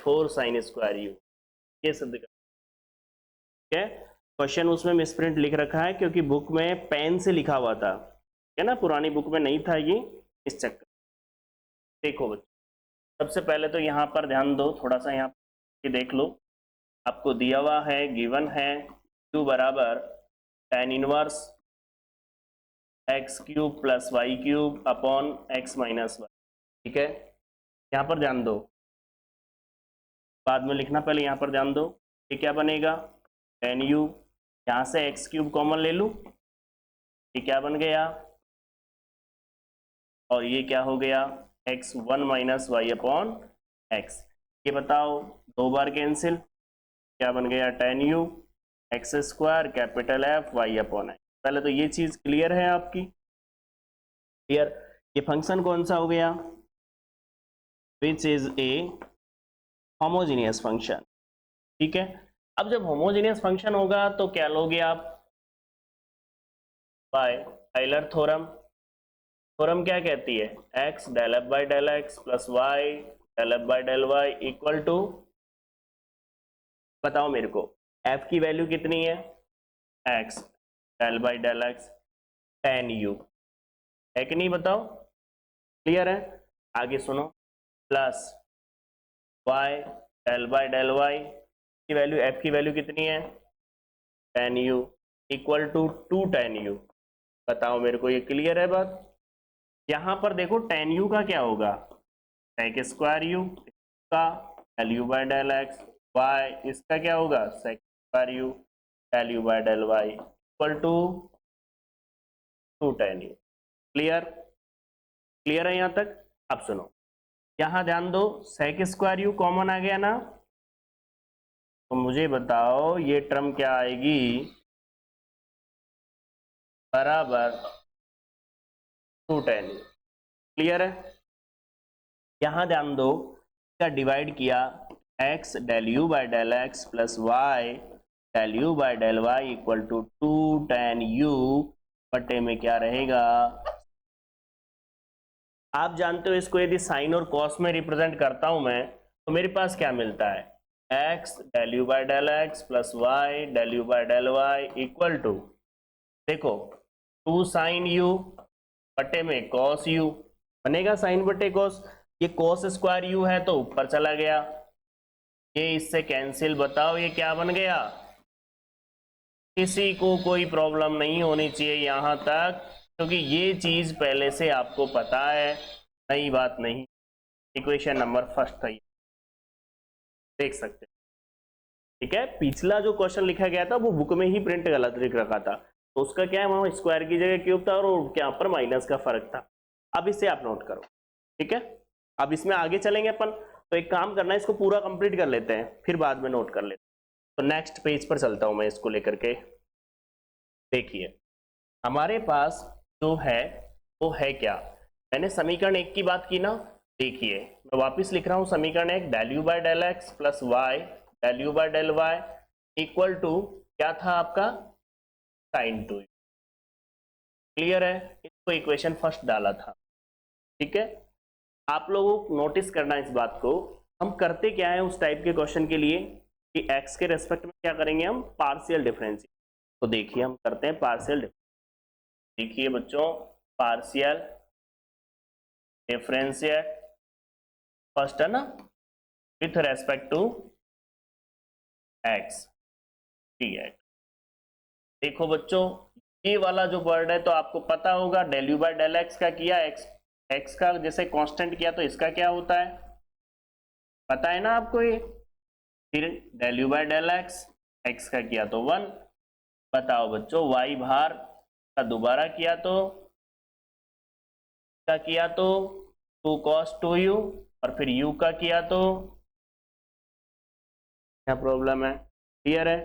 4 sin square you, ये सिद्ध कर। ठीक है, क्वेश्चन उसमें मिसप्रिंट लिख रखा है क्योंकि बुक में पेन से लिखा हुआ था, है ना, पुरानी बुक में नहीं था ये, इस चक्कर। देखो बच्चों, सबसे पहले तो यहाँ पर ध्यान दो, थोड़ा सा यहाँ पर देख लो, आपको दिया हुआ है, गिवन है q बराबर tan inverse x cube plus y cube upon x minus y. ठीक है, यहाँ पर ध्यान दो, बाद में लिखना, पहले यहाँ पर ध्यान दो। ये क्या बनेगा, tan u, यहाँ से एक्स क्यूब कॉमन ले लूँ, ये क्या बन गया, और ये क्या हो गया, x one minus y upon x. ये बताओ, दो बार कैंसिल, क्या बन गया, tan u x square capital F y upon x. पहले तो ये चीज क्लियर है आपकी, क्लियर। ये फंक्शन कौन सा हो गया, which is a homogeneous function. ठीक है, अब जब होमोजीनियस फंक्शन होगा तो क्या लोगे आप, बाय टाइलर थ्योरम। थ्योरम क्या कहती है, x del f by del x plus y del f by del y equal to, बताओ मेरे को, एफ की वैल्यू कितनी है, x del by del x tan u, है कि नहीं, बताओ, क्लियर है। आगे सुनो, plus y del by del y की वैल्यू, f की वैल्यू कितनी है, tan u equal to 2 tan u। बताओ मेरे को, ये क्लियर है बात। यहाँ पर देखो tan u का क्या होगा, sec स्क्वायर u का del u by del x, y इसका क्या होगा, sec square u del u by del y equal to 2 tan u। Clear, clear है यहाँ तक। अब सुनो, यहाँ ध्यान दो, sec स्क्वायर u कॉमन आ गया ना, तो मुझे बताओ ये टर्म क्या आएगी, बराबर 2 tan u। क्लियर है, यहाँ ध्यान दो, क्या डिवाइड किया, x del u by del x plus y del u by del y equal to 2 tan u बटे में क्या रहेगा, आप जानते हो इसको यदि साइन और कॉस में रिप्रेजेंट करता हूं मैं, तो मेरे पास क्या मिलता है, x del u by del x plus y del u by del y equal to, देखो 2 साइन u बटे में कॉस u बनेगा, साइन बटे कॉस, ये कॉस स्क्वायर u है तो ऊपर चला गया, ये इससे कैंसिल, बताओ ये क्या बन गया। किसी को कोई प्रॉब्लम नहीं होनी चाहिए यहां तक, क्योंकि ये चीज पहले से आपको पता है, नई बात नहीं। इक्वेशन नंबर फर्स्ट था ये, देख सकते हैं। ठीक है, पिछला जो क्वेश्चन लिखा गया था वो बुक में ही प्रिंट गलत लिख रखा था, तो उसका क्या है, वहां स्क्वायर की जगह क्यूब था और क्या पर माइनस का फर्क था। अब इसे आप नोट करो, ठीक है। अब इसमें आगे चलेंगे अपन, तो एक काम करना है, इसको पूरा कंप्लीट कर लेते हैं, फिर बाद में नोट कर लेते हैं। तो नेक्स्ट पेज पर चलता हूं मैं इसको लेकर के। देखिए हमारे पास जो है वो है क्या, मैंने समीकरण 1 की बात की ना, देखिए मैं वापस लिख रहा हूं समीकरण 1, del u by del x plus y del u by del y equal to क्या था आपका, साइन 2। क्लियर है, इसको इक्वेशन फर्स्ट डाला था। ठीक है, आप लोगों को नोटिस करना इस बात को, हम करते क्या है उस टाइप के क्वेश्चन के लिए कि x के रेस्पेक्ट में क्या करेंगे, हम पार्शियल डिफरेंस। तो देखिए हम करते हैं पार्शियल डिफरेंस। देखिए बच्चों, पार्शियल डिफरेंशिएट फर्स्ट है ना, विथ रेस्पेक्ट टू x। ठीक है, देखो बच्चों ये वाला जो वर्ड है तो आपको पता होगा, del u by del x का किया, एक्स का जैसे कांस्टेंट किया तो इसका क्या होता है, पता है ना आपको ये। फिर del u by del x का किया तो 1। बताओ बच्चों y बाहर का दोबारा किया तो का किया तो 2 cos 2u, और फिर u का किया तो क्या प्रॉब्लम है, क्लियर है।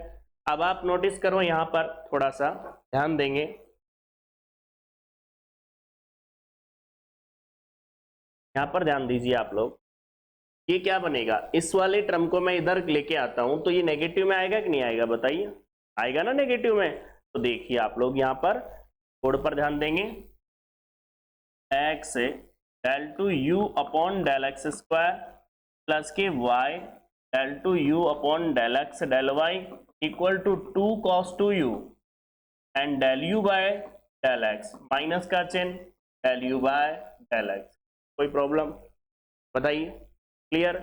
अब आप नोटिस करो यहां पर थोड़ा सा ध्यान देंगे, यहां पर ध्यान दीजिए आप लोग, ये क्या बनेगा, इस वाले टर्म को मैं इधर लेके आता हूं तो ये नेगेटिव में आएगा कि नहीं आएगा, बताइए, आएगा ना नेगेटिव में। तो देखिए आप लोग यहां पर कोड पर ध्यान देंगे, x del two u upon del x square plus के y del two u upon del x del y equal to 2 cos 2u and del u by del x minus का चिन्ह del u by del x. कोई problem बताइए? Clear?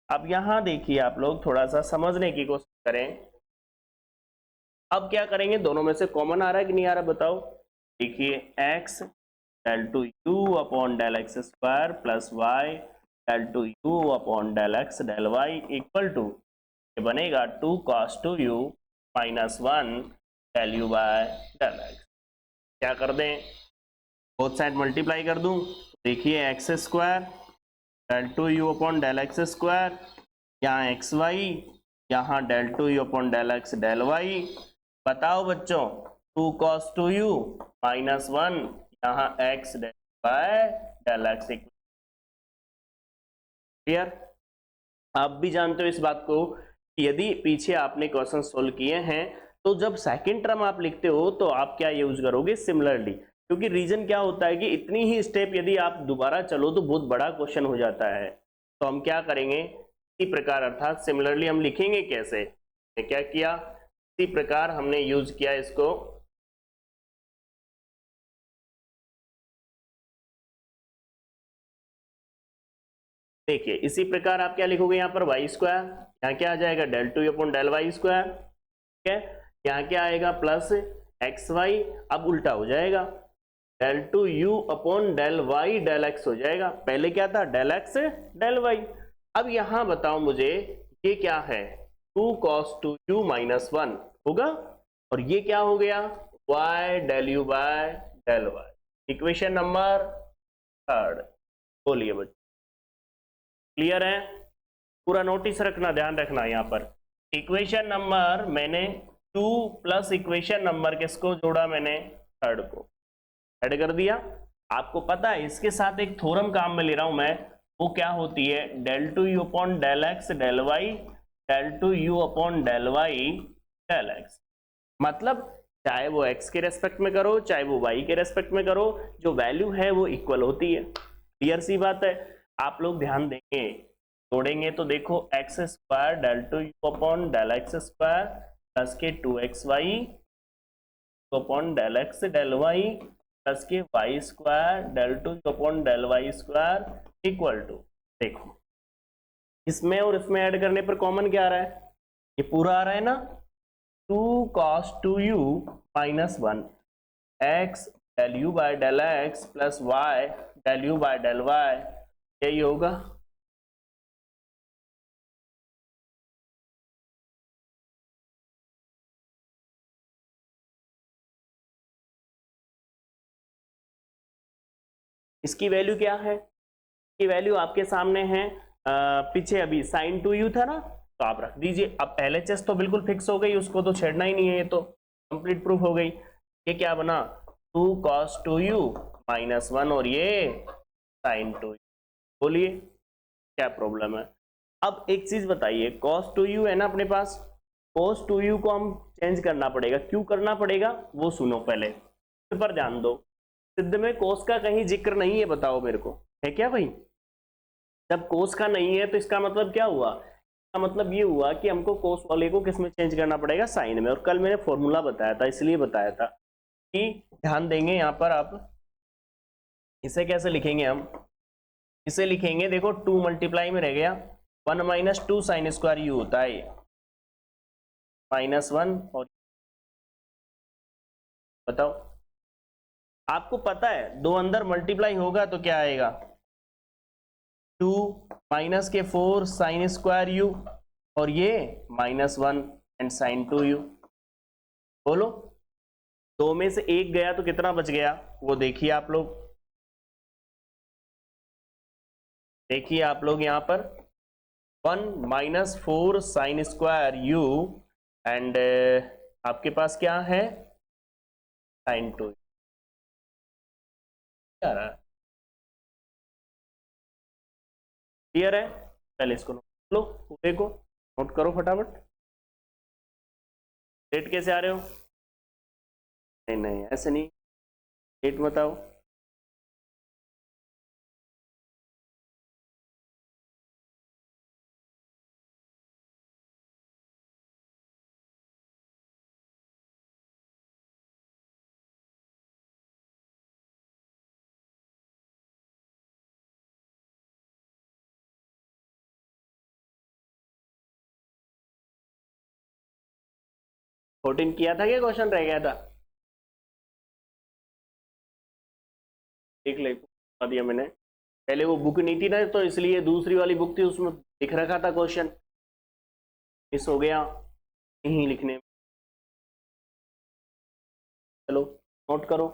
अब यहां देखिए आप लोग थोड़ा सा समझने की कोशिश करें। अब क्या करेंगे, दोनों में से कॉमन आ रहा है कि नहीं आ रहा बताओ? देखिए x del two u upon del x square plus y del two u upon del x del y equal to ये बनेगा 2 cos 2u minus 1 del u by del x. क्या कर दें, बोथ साइड मल्टीप्लाई कर दूं। देखिए x square del two u upon del x square, यहाँ x y, यहाँ del two u upon del x del y. बताओ बच्चों 2 cos 2u माइनस 1 यहाँ x del by del x. Clear? आप भी जानते हो इस बात को कि यदि पीछे आपने क्वेश्चन सोल्व किए हैं तो जब सेकंड टर्म आप लिखते हो तो आप क्या यूज करोगे, सिमिलरली। क्योंकि रीजन क्या होता है कि इतनी ही स्टेप यदि आप दोबारा चलो तो बहुत बड़ा क्वेश्चन हो जाता है। तो हम क्या करेंगे, इसी प्रकार अर्थात सिमिलरली हम लिखेंगे कैसे, क्या किया, इसी प्रकार हमने यूज किया इसको। देखिए इसी प्रकार आप क्या लिखोगे, यहाँ पर वाई स्क्वायर, यहाँ क्या आ जाएगा del two upon del y square, ठीक है। यहाँ क्या आएगा प्लस एक्स वाई, अब उल्टा हो जाएगा del two u upon del y del x हो जाएगा। पहले क्या था डेल एक्स डेल वाई। अब यहाँ बताओ मुझे ये क्या है, 2 cos 2u माइनस 1 होगा, और ये क्या हो गया y del u by del y. Equation number 3। बोलिए बच्चों, क्लियर है? पूरा नोटिस रखना, ध्यान रखना यहाँ पर इक्वेशन नंबर मैंने 2 प्लस इक्वेशन नंबर किसको जोड़ा, मैंने थर्ड को ऐड कर दिया। आपको पता है इसके साथ एक थ्योरम काम में ले रहा हूं मैं, वो क्या होती है del two u upon del x del y del two u upon del y del x. मतलब चाहे वो x के रेस्पेक्ट में करो चाहे वो y के रेस्पेक्ट में करो, जो वैल्यू है वो इक्वल होती है। क्लियर सी बात है? आप लोग ध्यान देंगे, जोड़ेंगे तो देखो x square del two u upon del x square plus के 2xy upon del x del y plus के y square del two upon del y square equal to, देखो इसमें और इसमें ऐड करने पर कॉमन क्या आ रहा है, ये पूरा आ रहा है ना, 2 cos 2u minus 1 x del u by del x plus y del u by del y, यही होगा। इसकी वैल्यू क्या है, इसकी वैल्यू आपके सामने है, पीछे अभी साइन 2u था ना, तो आप रख दीजिए। अब LHS तो बिल्कुल फिक्स हो गई, उसको तो छेड़ना ही नहीं है, ये तो कंप्लीट प्रूफ हो गई। ये क्या बना 2 cos 2u माइनस 1 और ये साइन 2u। बोलिए क्या प्रॉब्लम है? अब एक चीज बताइए, cos 2u है ना अपने पास, cos 2u को हम चेंज करना पड़ेगा, क्यों करना पड़ेगा वो सुनो पहले, पर ध्यान दो। सिद्ध में cos का कहीं जिक्र नहीं है, बताओ मेरे को, है क्या भाई? जब cos का नहीं है तो इसका मतलब क्या हुआ, इसका मतलब ये हुआ कि हमको cos वाले को किस में चेंज करना पड़ेगा, साइन में। और कल मैंने फॉर्मूला बताया था, इसलिए बताया था कि ध्यान देंगे यहाँ पर। आप इसे कैसे लिखेंगे, हम इसे लिखेंगे, देखो 2 मल्टीप्लाई में रह गया 1 माइनस 2 साइन स्क्वायर यू होता है, माइनस 1 और बताओ, आपको पता है दो अंदर मल्टीप्लाई होगा तो क्या आएगा 2 माइनस के 4 साइन स्क्वायर यू और ये माइनस 1 एंड साइन 2u। बोलो दो में से एक गया तो कितना बच गया, वो देखिए आप लोग, देखिए आप लोग यहाँ पर 1 minus 4 sign square u and आपके पास क्या है साइन 2 क्या रहा है। क्लियर है? पहले इसको लो, पूरे को नोट करो फटाफट। डेट कैसे आ रहे हो, नहीं नहीं ऐसे नहीं, डेट बताओ। 14 किया था, क्या क्वेश्चन रह गया था? देख ले, बता दिया मैंने। पहले वो बुक नहीं थी ना, तो इसलिए दूसरी वाली बुक थी, उसमें लिख रखा था क्वेश्चन, मिस हो गया यहीं लिखने में। चलो नोट करो।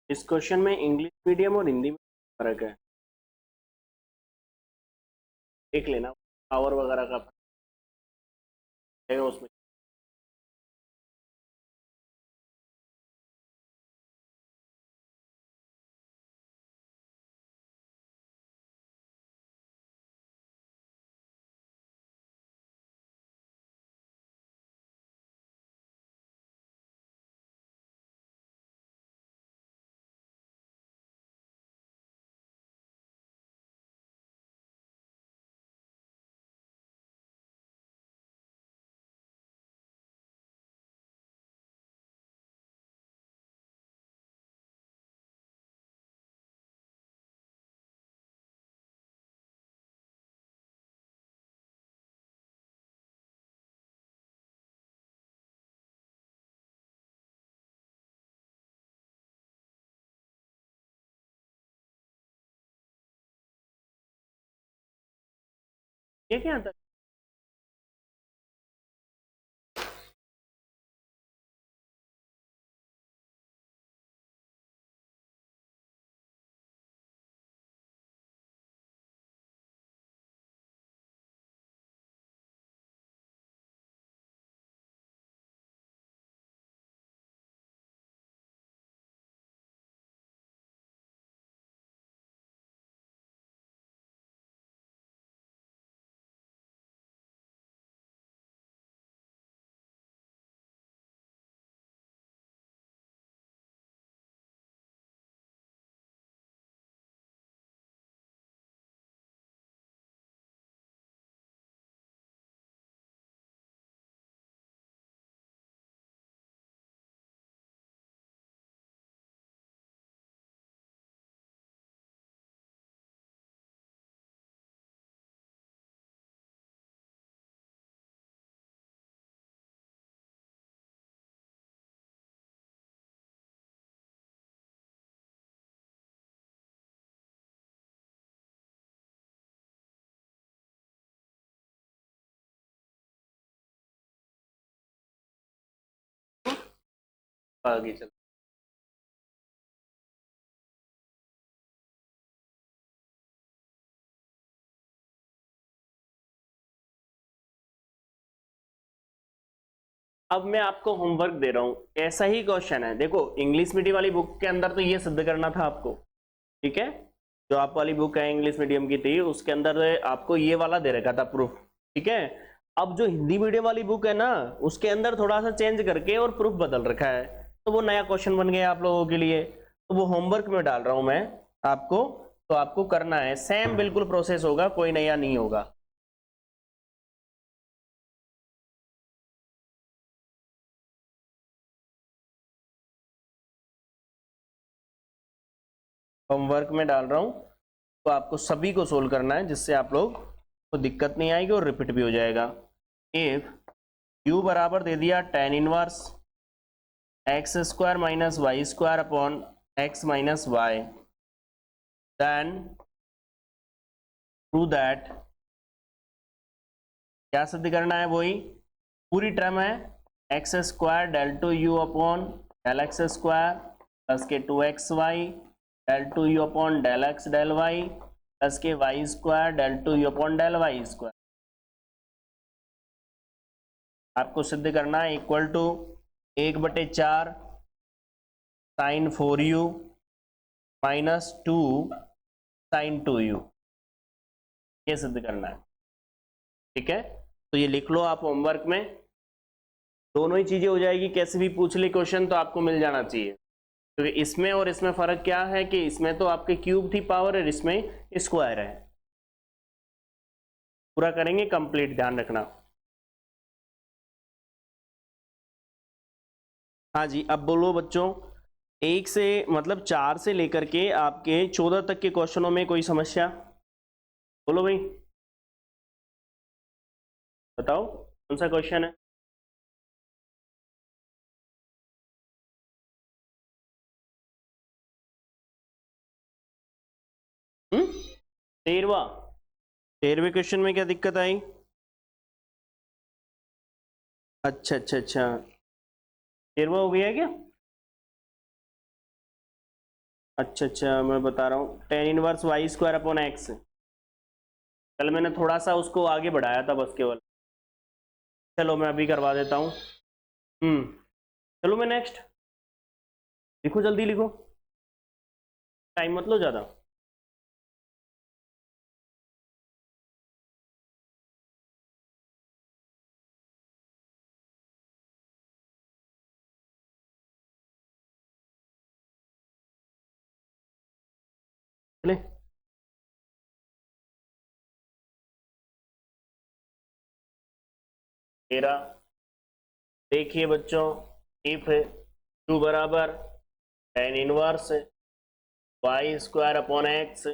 इस क्वेश्चन में इंग्लिश मीडियम और हिंदी में फर्क है, देख लेना, पावर वगैरह का फर्क है उसमें। ये क्या था? आगे चल। अब मैं आपको होमवर्क दे रहा हूं, ऐसा ही क्वेश्चन है। देखो इंग्लिश मीडियम वाली बुक के अंदर तो ये सिद्ध करना था आपको, ठीक है। जो आप वाली बुक है इंग्लिश मीडियम की थी उसके अंदर आपको ये वाला दे रखा था प्रूफ, ठीक है। अब जो हिंदी मीडियम वाली बुक है ना उसके अंदर थोड़ा सा चेंज करके और प्रूफ बदल रखा है, तो वो नया क्वेश्चन बन गया आप लोगों के लिए। तो वो होमवर्क में डाल रहा हूं मैं आपको, तो आपको करना है, सेम बिल्कुल प्रोसेस होगा, कोई नया नहीं होगा। होमवर्क में डाल रहा हूं, तो आपको सभी को सोल्व करना है जिससे आप लोग को दिक्कत नहीं आएगी और रिपीट भी हो जाएगा। इफ u बराबर दे दिया tan inverse x square minus y square upon x minus y, then prove that, क्या सिद्ध करना है, वही पूरी टर्म है x square del two u upon del x square plus के 2xy del two u upon del x del y plus के y square del two u upon del y square, आपको सिद्ध करना है equal to 1/4 sine 4u minus 2 sine 2u, ये सिद्ध करना है, ठीक है। तो ये लिख लो आप होमवर्क में, दोनों ही चीजें हो जाएगी, कैसे भी पूछ ले क्वेश्चन तो आपको मिल जाना चाहिए। क्योंकि इसमें और इसमें फर्क क्या है कि इसमें तो आपके क्यूब थी पावर और इसमें स्क्वायर है। पूरा करेंगे कंप्लीट, ध्यान रखना। हाँ जी, अब बोलो बच्चों, 1 से मतलब 4 से लेकर के आपके 14 तक के क्वेश्चनों में कोई समस्या, बोलो भाई, बताओ कौन सा क्वेश्चन है। हम्म, 13वें क्वेश्चन में क्या दिक्कत आई? अच्छा अच्छा अच्छा, 13वां हो गया क्या? अच्छा अच्छा, मैं बता रहा हूँ, tan inverse y square upon x, कल मैंने थोड़ा सा उसको आगे बढ़ाया था बस केवल। चलो मैं अभी करवा देता हूँ। चलो मैं नेक्स्ट, लिखो जल्दी लिखो, टाइम मत लो ज़्यादा। चले, तेरा, देखिए बच्चों, इफ टू बराबर tan inverse y square upon x,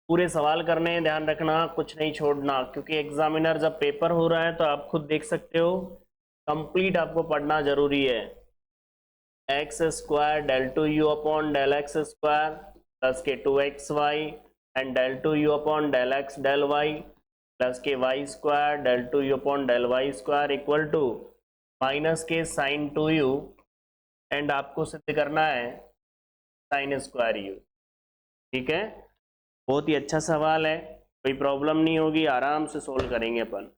पूरे सवाल करने हैं, ध्यान रखना कुछ नहीं छोड़ना, क्योंकि एग्जामिनर जब पेपर हो रहा है तो आप खुद देख सकते हो, कंप्लीट आपको पढ़ना जरूरी है। X square del two u upon del x square plus के 2xy and del two u upon del x del y plus के y square del two u upon del y square equal to minus के sine 2u, and आपको सिद्ध करना है sign square u, ठीक है। बहुत ही अच्छा सवाल है, कोई प्रॉब्लम नहीं होगी, आराम से सोल्व करेंगे अपन,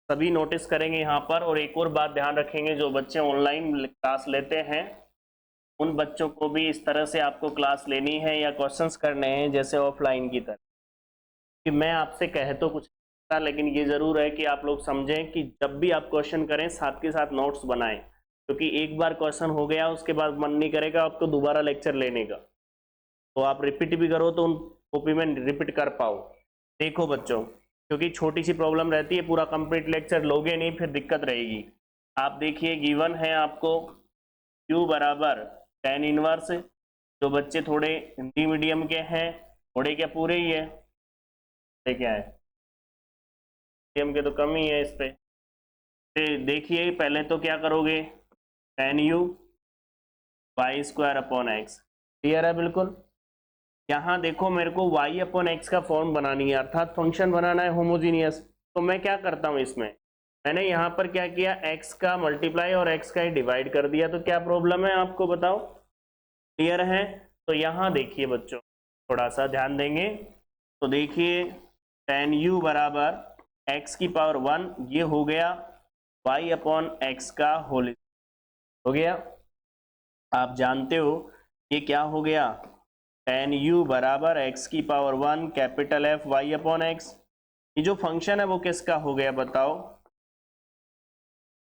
सभी नोटिस करेंगे यहाँ पर। और एक और बात ध्यान रखेंगे, जो बच्चे ऑनलाइन क्लास लेते हैं उन बच्चों को भी इस तरह से आपको क्लास लेनी है या क्वेश्चंस करने हैं जैसे ऑफलाइन की तरह। कि मैं आपसे कह तो कुछ था, लेकिन ये ज़रूर है कि आप लोग समझें कि जब भी आप क्वेश्चन करें साथ के साथ नोट्स बनाएं, क्योंकि एक बार क्वेश्चन हो गया उसके बाद मन नहीं करेगा आपको दोबारा लेक्चर लेने का, तो आप रिपीट भी करो तो उन कॉपी में रिपीट कर पाओ। देखो बच्चों, क्योंकि छोटी सी प्रॉब्लम रहती है, पूरा कंप्लीट लेक्चर लोगे नहीं फिर दिक्कत रहेगी। आप देखिए गिवन है आपको Q बराबर tan इनवर्स, जो बच्चे थोड़े हिंदी मीडियम के हैं, थोड़े क्या पूरे ही है, क्या है मीडियम के तो कम ही है इस पे, देखिए पहले तो क्या करोगे, tan u y square upon x, clear है बिल्कुल। यहाँ देखो मेरे को y अपॉन एक्स का फॉर्म बनानी है, अर्थात फंक्शन बनाना है होमोजीनियस, तो मैं क्या करता हूँ इसमें, मैंने यहाँ पर क्या किया, x का मल्टीप्लाई और x का ही डिवाइड कर दिया, तो क्या प्रॉब्लम है आपको बताओ, क्लियर है। तो यहाँ देखिए बच्चों, थोड़ा सा ध्यान देंगे तो देखिए tan u बराबर x की पावर 1, ये हो गया y अपॉन x का होल हो गया। आप जानते हो ये क्या हो गया, tan u बराबर x की power 1 capital F y upon x। ये जो फंक्शन है वो किसका हो गया बताओ,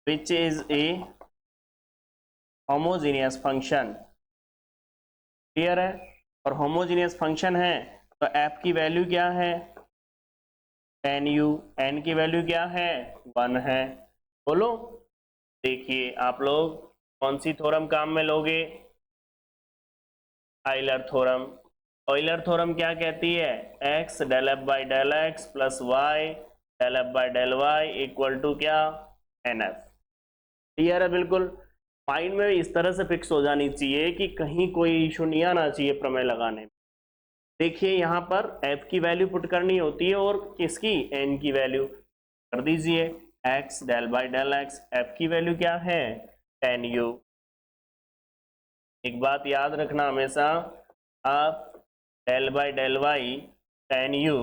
which is a homogeneous function, clear है। और होमोजीनियस फंक्शन है तो f की वैल्यू क्या है, tan u, n की वैल्यू क्या है 1 है। बोलो, देखिए आप लोग कौन सी थ्योरम काम में लोगे, आइलर थ्योरम। ऑयलर थ्योरम क्या कहती है, x del f by del x plus y del f by del y equal to क्या, एन एफ। क्लियर है बिल्कुल। माइंड में इस तरह से फिक्स हो जानी चाहिए कि कहीं कोई इशू नहीं आना चाहिए प्रमेय लगाने में। देखिए यहाँ पर f की वैल्यू पुट करनी होती है और किसकी, n की वैल्यू कर दीजिए, x del by del x, f की वैल्यू क्या है tan u। एक बात याद रखना हमेशा, आप del by del y tan u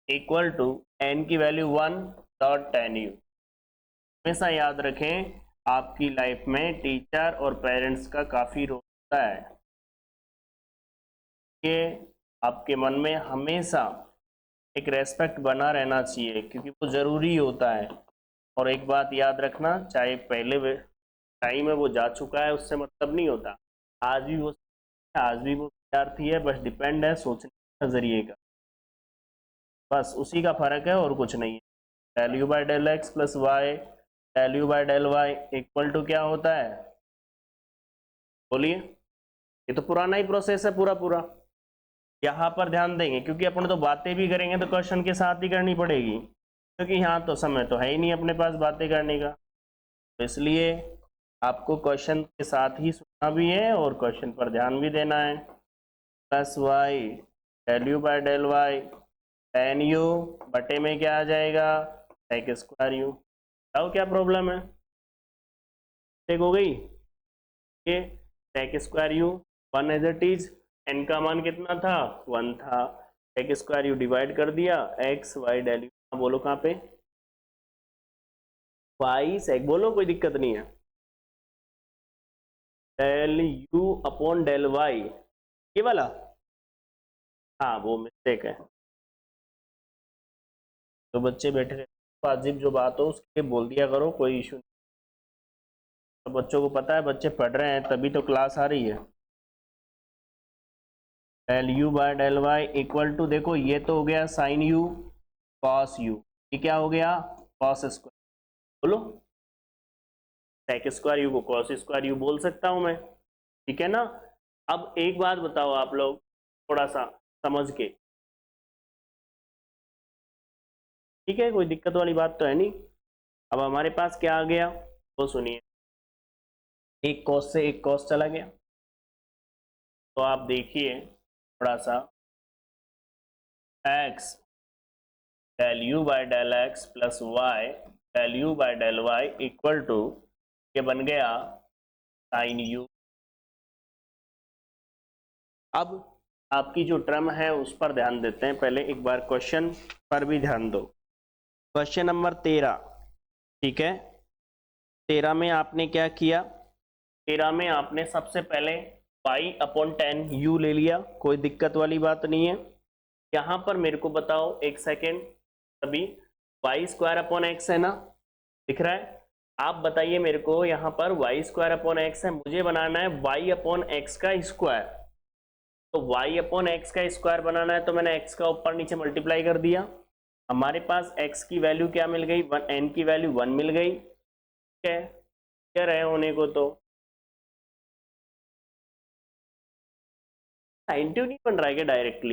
equal to n की वैल्यू 1 डॉट tan u। हमेशा याद रखें, आपकी लाइफ में टीचर और पेरेंट्स का काफ़ी रोल होता है, ये आपके मन में हमेशा एक रेस्पेक्ट बना रहना चाहिए क्योंकि वो ज़रूरी होता है। और एक बात याद रखना, चाहे पहले टाइम है वो जा चुका है उससे मतलब नहीं होता, आज भी वो विद्यार्थी है, बस डिपेंड है सोचने के नज़रिए का, बस उसी का फर्क है और कुछ नहीं है। Del u by del x plus y del u by del y equal to क्या होता है, बोलिए। ये तो पुराना ही प्रोसेस है पूरा। यहाँ पर ध्यान देंगे क्योंकि अपन तो बातें भी करेंगे तो क्वेश्चन के साथ ही करनी पड़ेगी, क्योंकि यहाँ तो समय तो है ही नहीं अपने पास बातें करने का, तो इसलिए आपको क्वेश्चन के साथ ही सुनना भी है और क्वेश्चन पर ध्यान भी देना है। Plus y del u by del y tan u बटे में क्या आ जाएगा, sec स्क्वायर u। बताओ क्या प्रॉब्लम है, ठीक हो गई। ये sec square u 1 as it is, n का मान कितना था 1 था, sec स्क्वायर u डिवाइड कर दिया x y डेल u, बोलो कहाँ पे y sec, बोलो कोई दिक्कत नहीं है, del u upon del y, ये वाला, हाँ वो मिस्टेक है। तो बच्चे बैठे रहे, वाजिब जो बात हो उसके लिए बोल दिया करो, कोई इशू नहीं। तो बच्चों को पता है बच्चे पढ़ रहे हैं तभी तो क्लास आ रही है। Del u by del y equal to, देखो ये तो हो गया साइन यू कॉस यू, ये क्या हो गया कॉस स्क्वायर, बोलो सेक स्क्वायर यू को कॉस स्क्वायर यू बोल सकता हूं मैं, ठीक है ना। अब एक बात बताओ आप लोग थोड़ा सा समझ के, ठीक है, कोई दिक्कत वाली बात तो है नहीं। अब हमारे पास क्या आ गया वो सुनिए, एक कॉस से एक कॉस चला गया, तो आप देखिए थोड़ा सा, x del u by del x plus y del u by del y equal to, ये बन गया साइन यू। अब आपकी जो टर्म है उस पर ध्यान देते हैं, पहले एक बार क्वेश्चन पर भी ध्यान दो। क्वेश्चन नंबर 13, ठीक है, 13 में आपने क्या किया, 13 में आपने सबसे पहले y अपॉन टेन u ले लिया, कोई दिक्कत वाली बात नहीं है। यहाँ पर मेरे को बताओ एक सेकेंड, अभी वाई स्क्वायर अपॉन एक्स है ना, दिख रहा है, आप बताइए मेरे को, यहाँ पर वाई स्क्वायर अपॉन एक्स है, मुझे बनाना है वाई अपॉन एक्स का स्क्वायर, तो वाई अपॉन एक्स का स्क्वायर बनाना है तो मैंने एक्स का ऊपर नीचे मल्टीप्लाई कर दिया, हमारे पास एक्स की वैल्यू क्या मिल गई, एन की वैल्यू 1 मिल गई, ठीक है, क्या रहे होने को, तो साइन टू नहीं बन रहा है क्या, डायरेक्ट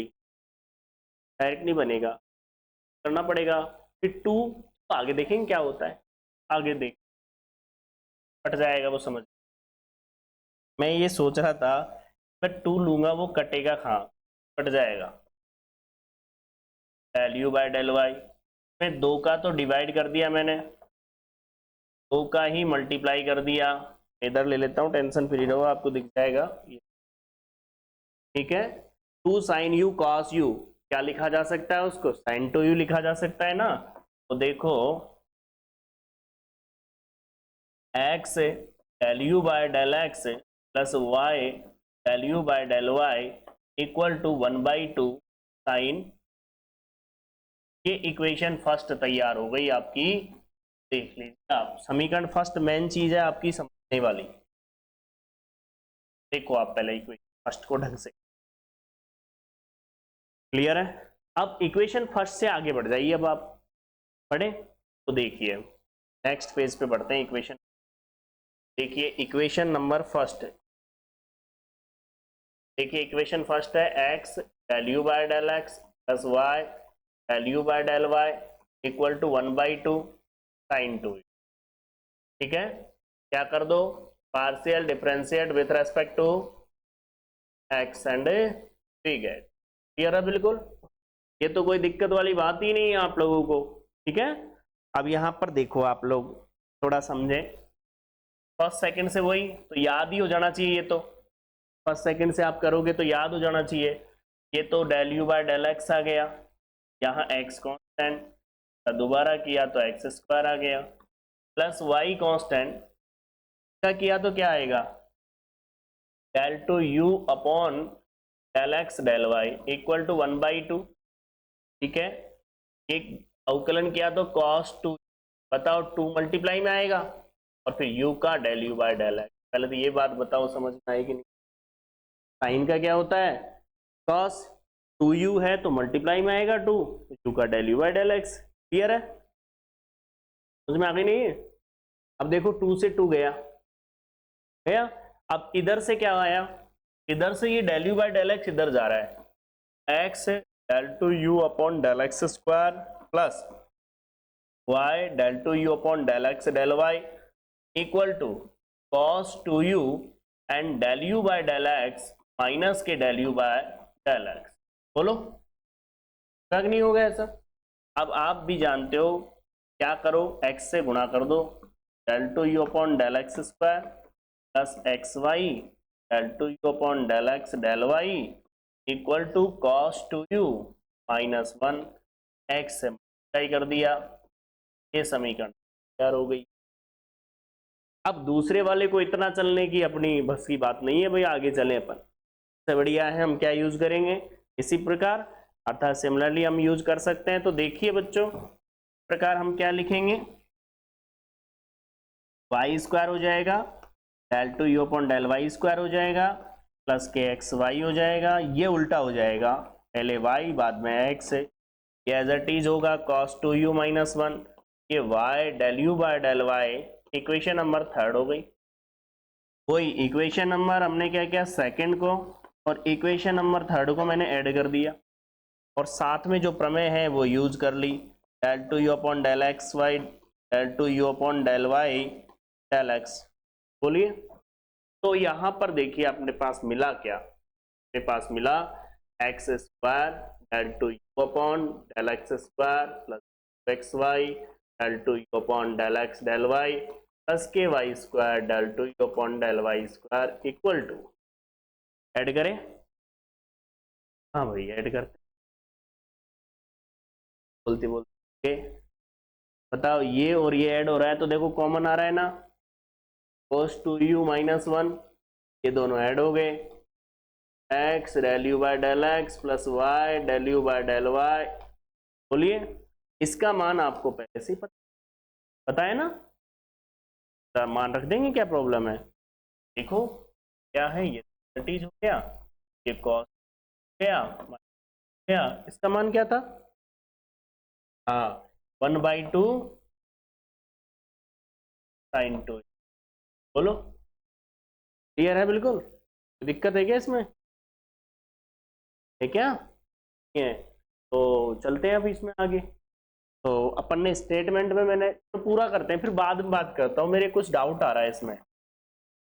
नहीं बनेगा, करना पड़ेगा, फिर 2 तो आगे देखेंगे क्या होता है, आगे देख कट जाएगा वो, समझ, मैं ये सोच रहा था मैं 2 लूंगा वो कटेगा, कहाँ कट जाएगा, del u by del y, में 2 का तो डिवाइड कर दिया मैंने, 2 का ही मल्टीप्लाई कर दिया। इधर ले लेता हूँ, टेंशन फ्री रहो, आपको दिख जाएगा। ठीक है, 2 sin u cos u क्या लिखा जा सकता है उसको? sin 2u लिखा जा सकता है ना। तो देखो x del u by del x plus y del u by del y equal to 1/2 sine, ये इक्वेशन फर्स्ट तैयार हो गई आपकी। देख लीजिए आप, समीकरण फर्स्ट मेन चीज है आपकी समझने वाली। देखो आप पहले इक्वेशन फर्स्ट को ढंग से, क्लियर है। अब इक्वेशन फर्स्ट से आगे बढ़ जाइए। अब आप पढ़े तो देखिए नेक्स्ट पेज पे बढ़ते हैं। इक्वेशन देखिए, इक्वेशन नंबर फर्स्ट, देखिए इक्वेशन फर्स्ट है x del u by del x plus y del u by del y equal to 1/2 sin 2। ठीक है, क्या कर दो, partial differentiate with respect to x and we get. Clear है बिल्कुल, ये तो कोई दिक्कत वाली बात ही नहीं है आप लोगों को। ठीक है, अब यहाँ पर देखो आप लोग थोड़ा समझे, फर्स्ट सेकंड से वही तो याद ही हो जाना चाहिए। ये तो फर्स्ट सेकंड से आप करोगे तो याद हो जाना चाहिए। ये तो del u by del x आ गया, यहाँ x कांस्टेंट, दोबारा किया तो x स्क्वायर आ गया, प्लस y कांस्टेंट का किया तो क्या आएगा, del 2u upon del x del y equal to 1/2। ठीक है, एक अवकलन किया तो cos 2, बताओ 2 मल्टीप्लाई में आएगा, और फिर u का del u by del x। पहले तो ये बात बताओ समझ में आएगी नहीं। साइन का क्या होता है, cos 2u है तो मल्टीप्लाई में आएगा 2, u का del u by del x। Clear है, समझ में आ गई नहीं है। अब देखो 2 से 2 गया, अब इधर से क्या आया, इधर से ये del u by del x इधर जा रहा है, x del 2u upon del x square plus y del 2u upon del x del y equal to cos 2u and del u by del x minus के del u by del x। बोलो तक नहीं होगा ऐसा। अब आप भी जानते हो, क्या करो, x से गुणा कर दो, del 2u upon del x square plus xy del 2u upon del x del y equal to cos 2u minus 1, x से मल्टीप्लाई कर दिया, ये समीकरण तैयार हो गई। अब दूसरे वाले को इतना चलने की अपनी बस की बात नहीं है भाई, आगे चले अपन, सबसे बढ़िया है हम क्या यूज करेंगे, इसी प्रकार अर्थात सिमिलरली हम यूज कर सकते हैं। तो देखिए बच्चों, प्रकार हम क्या लिखेंगे, y स्क्वायर हो जाएगा, del 2u upon del y square हो जाएगा, प्लस के एक्स वाई हो जाएगा, ये उल्टा हो जाएगा, पहले y बाद में x, ये एज इट इज होगा cos 2u माइनस 1, ये y del u by del y, equation number third हो गई। वही इक्वेशन नंबर हमने क्या किया, सेकंड को और इक्वेशन नंबर थर्ड को मैंने ऐड कर दिया, और साथ में जो प्रमेय है वो यूज कर ली, del 2u upon del x y del 2u upon del y del x। बोलिए, तो यहाँ पर देखिए अपने पास मिला क्या, अपने पास मिला x square del 2u upon del x square plus x y del 2u upon del x del y प्लस के y square del 2u upon del y square equal to, add करें, हाँ भाई ऐड करते, बोलते बोलते बताओ, ये और ये ऐड हो रहा है तो देखो कॉमन आ रहा है ना, cos 2u माइनस 1, ये दोनों ऐड हो गए, x del u by del x plus y del u by del y। बोलिए, इसका मान आपको पहले से पता है ना, तो मान रख देंगे, क्या प्रॉब्लम है। देखो क्या है, ये हो गया, ये cos गया, इसका मान क्या था, हाँ 1/2 sin 2। बोलो क्लियर है बिल्कुल, दिक्कत है क्या इसमें, है क्या, है तो चलते हैं अब इसमें आगे। तो अपन ने स्टेटमेंट में मैंने तो पूरा करते हैं, फिर बाद में बात करता हूँ, मेरे कुछ डाउट आ रहा है इसमें।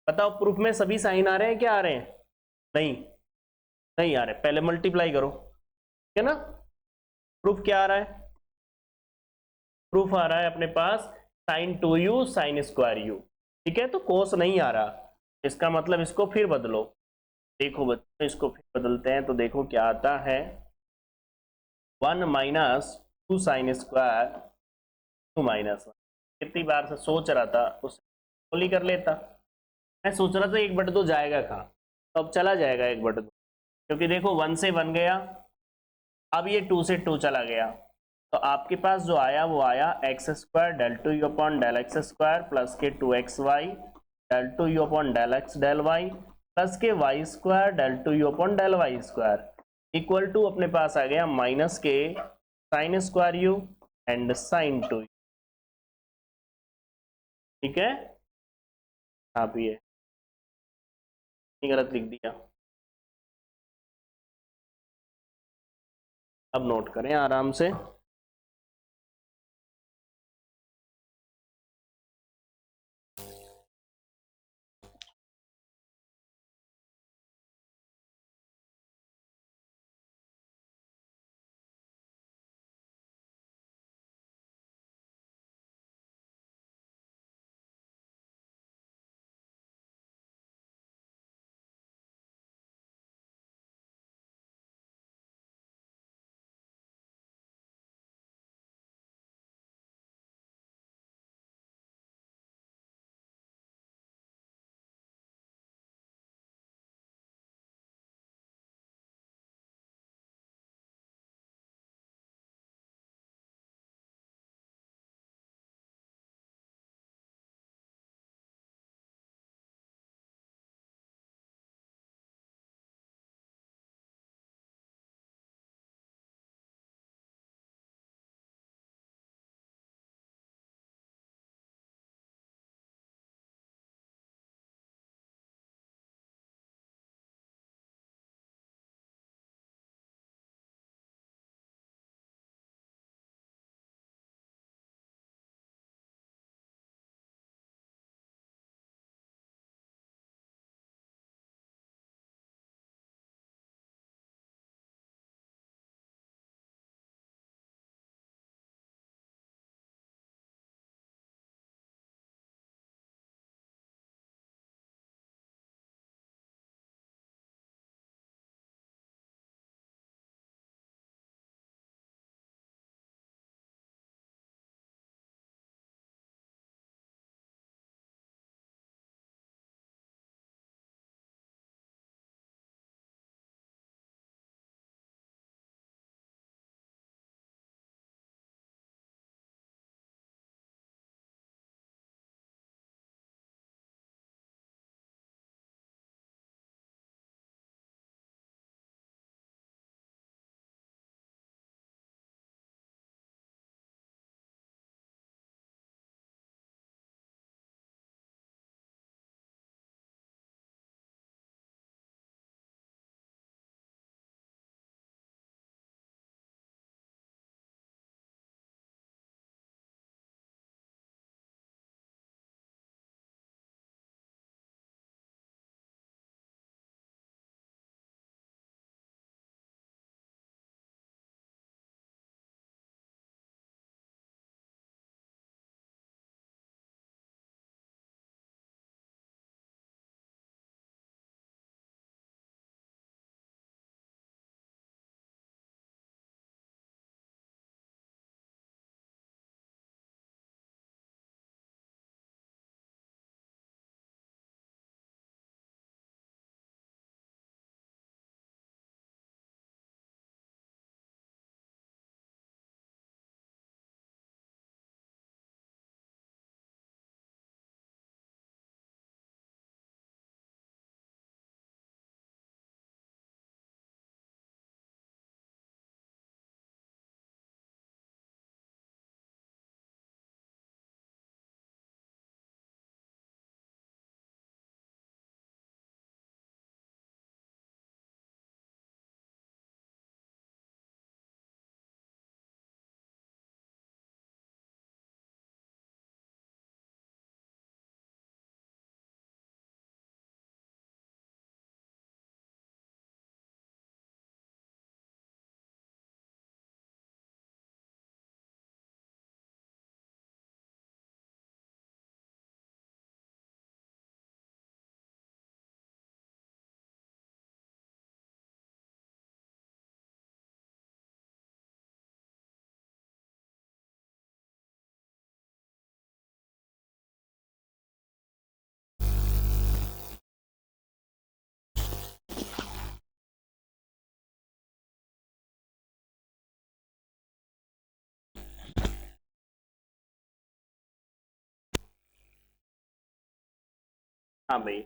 बताओ प्रूफ में सभी साइन आ रहे हैं, क्या आ रहे हैं, नहीं नहीं आ रहे, पहले मल्टीप्लाई करो, ठीक है ना। प्रूफ क्या आ रहा है, प्रूफ आ रहा है अपने पास sine 2u sine square u, ठीक है। तो कोस नहीं आ रहा, इसका मतलब इसको फिर बदलो। देखो बच्चों, इसको फिर बदलते हैं तो देखो क्या आता है, 1 माइनस 2 साइन स्क्वायर 2 माइनस 1। कितनी बार से सोच रहा था उसे ही कर लेता। मैं सोच रहा था 1/2 जाएगा कहाँ, तो अब चला जाएगा 1/2, क्योंकि देखो 1 से 1 गया, अब ये 2 से 2 चला गया, तो आपके पास जो आया वो आया x square del 2u upon del x square plus के 2xy del 2u upon del x del y plus के y square del 2u upon del y square equal to अपने पास आ गया माइनस के sine square u and sine 2। ठीक है, आप ये गलत लिख दिया, अब नोट करें आराम से। हाँ भाई,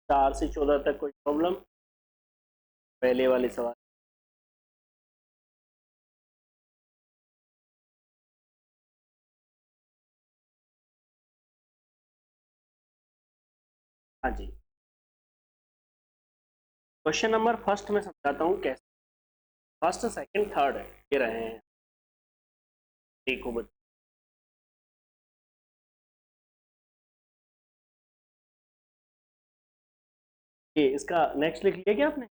चार से 14 तक कोई प्रॉब्लम? पहले वाले सवाल। हाँ जी, क्वेश्चन नंबर फर्स्ट में समझाता हूँ कैसे। फर्स्ट सेकंड थर्ड है ये रहे हैं, देखो बच्चों। ये इसका नेक्स्ट लिख लिया क्या आपने?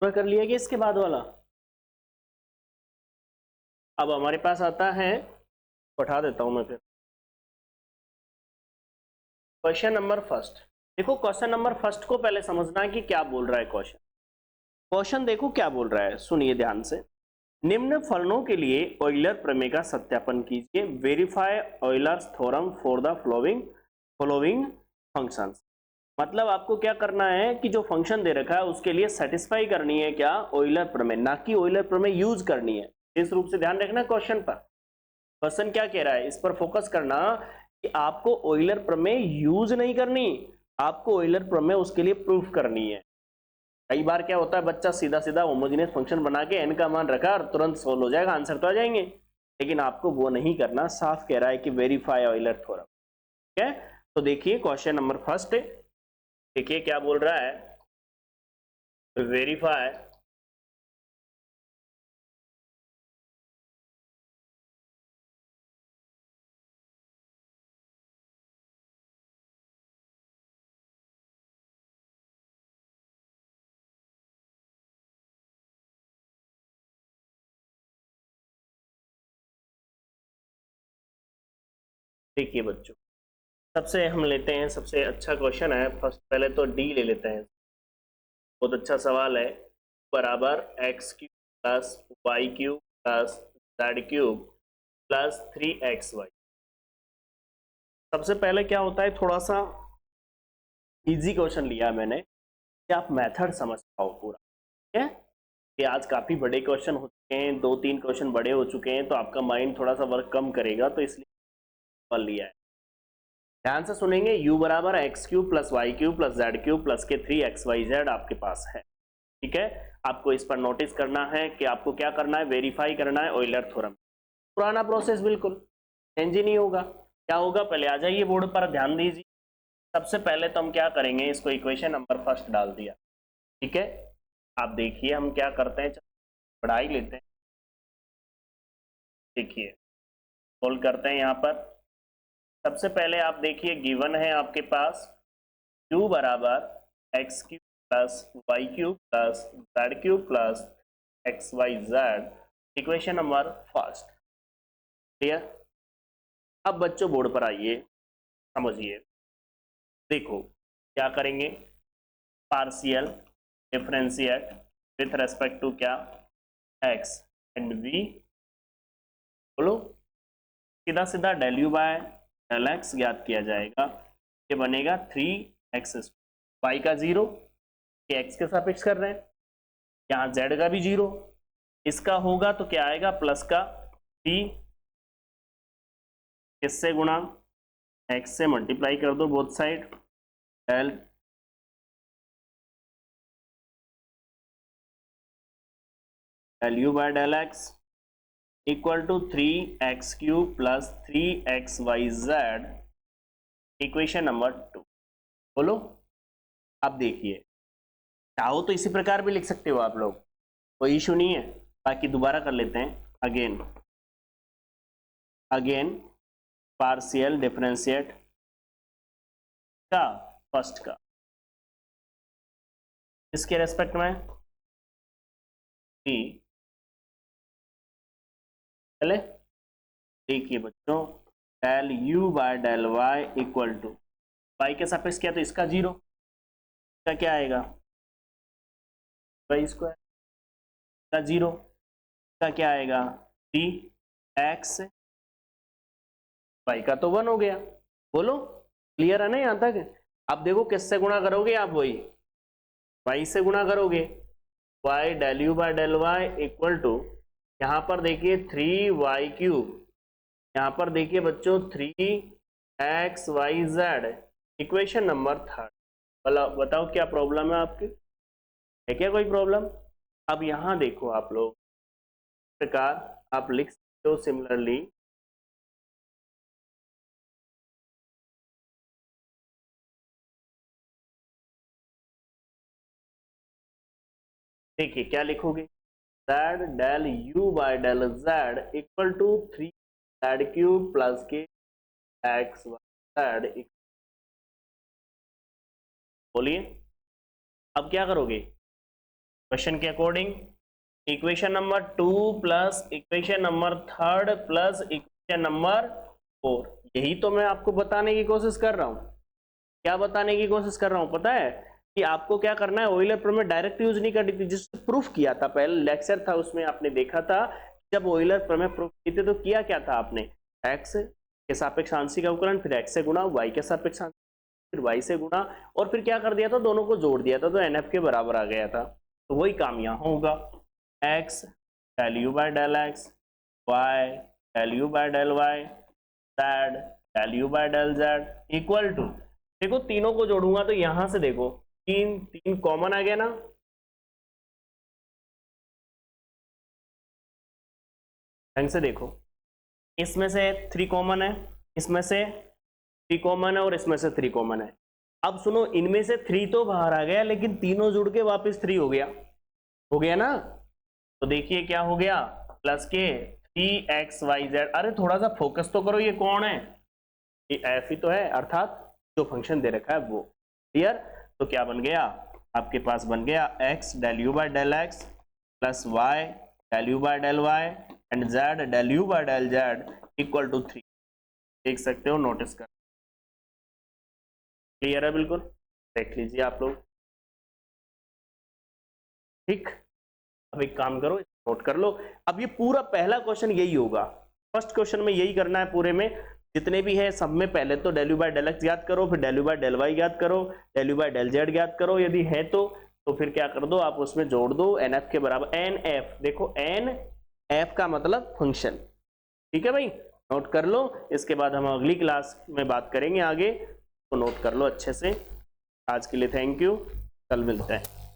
पूरा कर लिया क्या इसके बाद वाला? अब हमारे पास आता है, उठा देता हूं मैं फिर, क्वेश्चन नंबर फर्स्ट। देखो क्वेश्चन नंबर फर्स्ट को पहले समझना है कि क्या बोल रहा है क्वेश्चन। क्वेश्चन देखो क्या बोल रहा है, सुनिए ध्यान से। निम्न फलनों के लिए ऑयलर प्रमेय का सत्यापन कीजिए। Verify Euler's theorem for the following functions. मतलब आपको क्या करना है कि जो फंक्शन दे रखा है उसके लिए सेटिस्फाई करनी है क्या, ऑयलर प्रमेय, ना कि ऑयलर प्रमेय यूज करनी है। इस रूप से ध्यान रखना क्वेश्चन पर। क्वेश्चन क्या कह रहा है, इस पर फोकस करना कि आपको ऑयलर प्रमेय यूज नहीं करनी, आपको ऑयलर प्रमेय उसके लिए प्रूफ करनी है। कई बार क्या होता है, बच्चा सीधा सीधा होमोजेनियस फंक्शन बना के एन का मान रखा और तुरंत सोल्व हो जाएगा, आंसर तो आ जाएंगे। लेकिन आपको वो नहीं करना, साफ कह रहा है कि वेरीफाई ऑयलर थ्योरम। ठीक है, तो देखिए क्वेश्चन नंबर फर्स्ट, देखिए क्या बोल रहा है, वेरीफाई देखिए बच्चों, सबसे हम लेते हैं, सबसे अच्छा क्वेश्चन है फर्स्ट, पहले तो डी ले लेते हैं। बहुत अच्छा सवाल है। बराबर x cube plus y cube plus z cube plus 3xy। सबसे पहले क्या होता है, थोड़ा सा इजी क्वेश्चन लिया मैंने कि आप मेथड समझ पाओ पूरा। ठीक है, कि आज काफ़ी बड़े क्वेश्चन हो चुके हैं, 2-3 क्वेश्चन बड़े हो चुके हैं, तो आपका माइंड थोड़ा सा वर्क कम करेगा, तो इसलिए पढ़ लिया है। ध्यान से सुनेंगे। u बराबर x cube plus y cube plus z cube plus के 3xyz आपके पास है। ठीक है, आपको इस पर नोटिस करना है कि आपको क्या करना है, वेरीफाई करना है ऑयलर थ्योरम। पुराना प्रोसेस बिल्कुल चेंज ही नहीं होगा। क्या होगा, पहले आ जाइए बोर्ड पर, ध्यान दीजिए। सबसे पहले तो हम क्या करेंगे, इसको इक्वेशन नंबर फर्स्ट डाल दिया। ठीक है, आप देखिए हम क्या करते हैं, पढ़ाई लेते हैं। देखिए सोल्व करते हैं यहाँ पर। सबसे पहले आप देखिए गिवन है आपके पास u बराबर x cube plus y cube plus z cube plus x y z, equation number first. Clear? अब बच्चों बोर्ड पर आइए, समझिए। देखो क्या करेंगे, partial differentiate with respect to क्या, x एंड v। बोलो, सीधा सीधा del u by del x ज्ञात किया जाएगा। ये बनेगा 3x, वाई का 0, ये x के सापेक्ष कर रहे हैं, यहाँ z का भी 0, इसका होगा तो क्या आएगा, प्लस का 3, किससे गुणा, x से मल्टीप्लाई कर दो both side, del u by del x equal to 3x cube plus 3xyz, equation number 2। बोलो, आप देखिए, चाहो तो इसी प्रकार भी लिख सकते हो आप लोग, कोई इशू नहीं है। बाकी दोबारा कर लेते हैं। अगेन पार्शियल डिफरेंशिएट का फर्स्ट का इसके रेस्पेक्ट में चले। देखिए बच्चों, del u by del y equal to y के सापेक्ष किया तो इसका जीरो, इसका क्या आएगा वाई स्क्वायर का जीरो, इसका क्या आएगा 3x वाई का तो 1 हो गया। बोलो क्लियर है ना यहां तक? अब देखो किससे गुणा करोगे आप, वही वाई से गुणा करोगे। Y del u by del y equal to, यहां पर देखिए 3y क्यूब, यहां पर देखिए बच्चों 3xyz, इक्वेशन नंबर 3। बताओ क्या प्रॉब्लम है आपकी, है क्या कोई प्रॉब्लम? अब यहां देखो आप लोग, इस प्रकार आप लिख सकते हो सिमिलरली। देखिए क्या लिखोगे, z del u by del z equal to 3z cube plus के एक्स वाई जेड। बोलिए अब क्या करोगे क्वेश्चन के according, equation number 2 plus equation number 3 plus equation number 4, यही तो मैं आपको बताने की कोशिश कर रहा हूं। क्या बताने की कोशिश कर रहा हूं पता है? कि आपको क्या करना है, ऑयलर प्रमेय डायरेक्ट यूज नहीं करनी थी, जिससे प्रूफ किया था, पहले लेक्चर था उसमें आपने देखा था। जब ऑयलर प्रमेय प्रूफ की थी तो किया क्या था आपने, x के सापेक्ष आंशिक अवकलन, फिर x से गुणा, y के सापेक्ष फिर y से गुणा, और फिर क्या कर दिया था, दोनों को जोड़ दिया था तो NF के बराबर आ गया था। तो वही काम यहाँ होगा, x del u by del x, y del u by del y, z del u by del z equal to, देखो तीनों को जोड़ूंगा तो यहां से देखो तीन कॉमन आ गया ना, ढंग से देखो, इसमें से 3 कॉमन है, इसमें से 3 कॉमन है, और इसमें से 3 कॉमन है। अब सुनो, इनमें से 3 तो बाहर आ गया, लेकिन तीनों जुड़ के वापस 3 हो गया ना। तो देखिए क्या हो गया, प्लस के 3xyz। अरे थोड़ा सा फोकस तो करो, ये कौन है, ये f ही तो है, अर्थात जो फंक्शन दे रखा है वो। क्लियर? तो क्या बन गया आपके पास, बन गया x del u by del x plus y del u by del y and z del u by del z equal to 3। देख सकते हो, नोटिस कर, क्लियर है बिल्कुल, देख लीजिए आप लोग। ठीक, अब एक काम करो, नोट कर लो। अब ये पूरा पहला क्वेश्चन यही होगा, फर्स्ट क्वेश्चन में यही करना है पूरे में, जितने भी है सब में। पहले तो del u by del x याद करो, फिर del u by del y याद करो, del u by del z याद करो, यदि है तो फिर क्या कर दो आप उसमें जोड़ दो एन एफ के बराबर, एन एफ। देखो एन एफ का मतलब फंक्शन, ठीक है भाई, नोट कर लो। इसके बाद हम अगली क्लास में बात करेंगे आगे, तो नोट कर लो अच्छे से। आज के लिए थैंक यू, कल मिलते हैं।